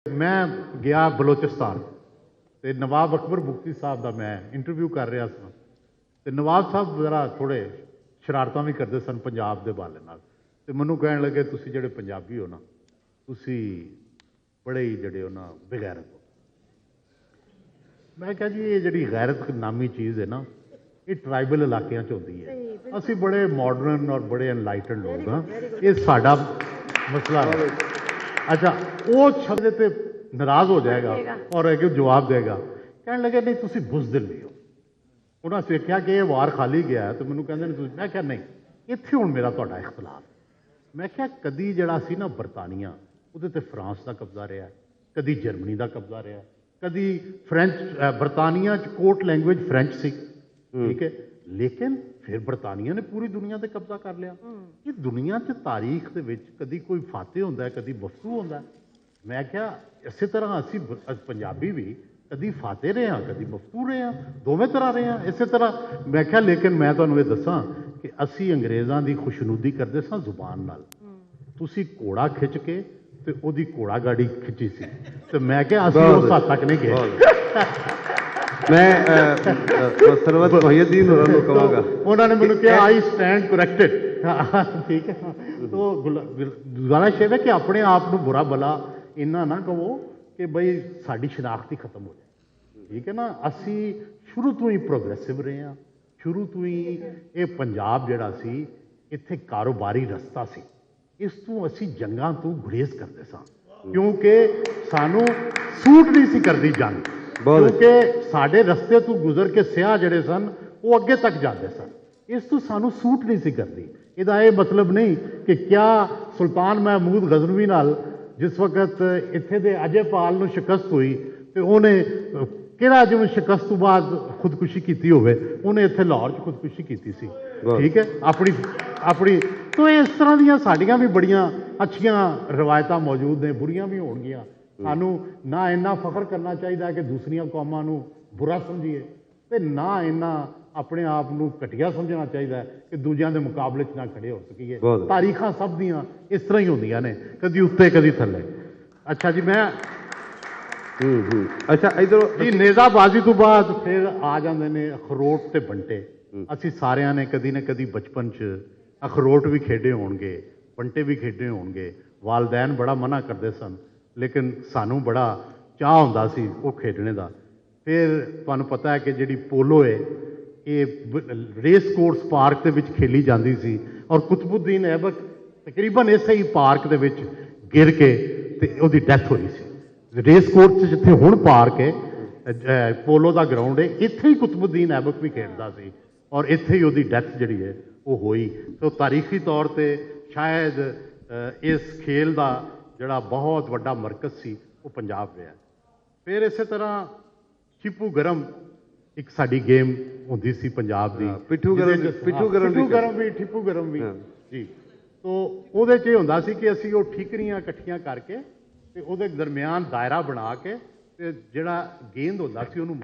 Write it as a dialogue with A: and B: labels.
A: मैं गया बलोचिस्तान तो नवाब अकबर बुगती साहब का मैं इंटरव्यू कर रहा था तो नवाब साहब जरा थोड़े शरारतां भी करते सन पंजाब के बाले नाल ते मैनू कहन लगे तुसी जिहड़े पंजाबी हो ना तुसी बड़े ही जिहड़े हो ना बेगैरत हो। मैं कहा जी ये जिहड़ी गैरत नामी चीज़ है ना ये ट्राइबल इलाकों च होंदी है, असी बड़े मॉडर्न और बड़े एनलाइटन लोग हाँ, ये साडा मसला है। अच्छा वो शब्द ते नाराज हो जाएगा और अगे जवाब देगा कहने लगे नहीं तुसी बुज़दिल नहीं हो। उन्होंने देखा कि ये वार खाली गया है तो मैनू कहते मैं क्या नहीं इत्थे हुण मेरा तुहाडा इख्तलाफ। मैं क्या कदी जिहड़ा सी ना बरतानिया उहदे ते फ्रांस का कब्जा रहा, कदी जर्मनी का कब्जा रहा, कदी फ्रेंच बरतानिया च कोर्ट लैंग्वेज फ्रेंच सी, ठीक है, लेकिन फिर बरतानिया ने पूरी दुनिया ते कब्जा कर लिया। ये दुनिया च तारीख दे विच कदी कोई फाते होंदा है कदी बफ्तू होंदा है। मैं क्या इस तरह असी पंजाबी भी कदी फाते रहे हैं कदी बफ्तू रहे हैं, दोवें तरह रहे हैं इस तरह। मैं क्या लेकिन मैं तुहानूं ये दसां कि असी अंग्रेज़ां दी खुशनुदी करदे सां जुबान नाल, तुसी घोड़ा खिच के ते ओदी घोड़ा गाड़ी खिंची सी तो मैं क्या असी उस हद तक नहीं गए।
B: मैं सरवत मोहिउद्दीन होरां नूं कहांगा
A: उन्होंने मैंने कहा आई स्टैंड करेक्टेड, ठीक है। तो गुजारिश है कि अपने आप को बुरा भला इन्ना ना कहो कि बई साडी शनाख्त ही खत्म हो जाए, ठीक है ना। असी शुरू तो ही प्रोग्रेसिव रहे हैं, शुरू तो ही ये पंजाब जिहड़ा सी इत्थे कारोबारी रस्ता सी, इस तो असी जंगां तो गुरेज करते सां क्योंकि सानू सूट नहीं सी करती जंग, क्योंकि साढ़े रस्ते तो गुजर के सियाह जड़े सन वो अगे तक जाते सन, इस तो सानू सूट नहीं सी करती। इसका यह मतलब नहीं कि क्या सुल्तान महमूद गजनवी नाल जिस वक्त इत्थे दे अजयपाल नूं शिकस्त हुई तो उन्हें किहड़ा जिवें शिकस्त तो बाद खुदकुशी की होवे, उन्हें इत्थे लाहौर च खुदकुशी की सी, ठीक है, अपनी अपनी। तो इस तरह दियां साड़ियां भी बड़ियां अच्छियां रवायतां मौजूद ने, बुरियां भी होणगियां। सानू ना इन्ना फख्र करना चाहिए कि दूसरिया कौमां नूं बुरा समझिए ते ना इन्ना अपने आप को घटिया समझना चाहिए कि दूजियां दे मुकाबले च ना खड़े हो सकीए। तारीखां सब दियां इस तरह ही होंदियां ने, कदी उत्ते कदी थल्ले। अच्छा जी मैं
B: अच्छा इधर
A: जी नेज़ाबाजी तो बाद फिर आ जाते ने अखरोट ते बंटे। असी सारियां ने कदी ना कदी बचपन च अखरोट भी खेडे होणगे, बंटे भी खेडे होणगे। वालदैन बड़ा मना करते सन लेकिन सानू बड़ा चाह होंदा सी वो खेडने का। फिर तुहानू पता है कि जिहड़ी पोलो है ये रेस कोर्स पार्क के विच खेली जाती सी और कुतुबुद्दीन ऐबक तकरीबन इसे ही पार्क के विच गिर के ते उहदी डेथ हुई सी। रेस कोर्स जिथे हुण पार्क है पोलो का ग्राउंड है, इत्थे ही कुतुबुद्दीन ऐबक भी खेडदा सी और इत्थे ही उहदी डेथ जिहड़ी है वो हुई। तो तारीखी तौर पर शायद इस खेल का जिहड़ा बहुत वड्डा मरकज़ सी वो पंजाब रहा। फिर इस तरह छिपू गरम एक साडी गेम होंदी सी पंजाब दी,
B: पिट्ठू गरम
A: भी ठिपू गरम भी जी। तो उहदे च हुंदा सी कि असीं वो ठीकरियां इकट्ठियां करके ते उहदे दरम्यान दायरा बना के ते जिहड़ा गेंद होंदा सी उहनूं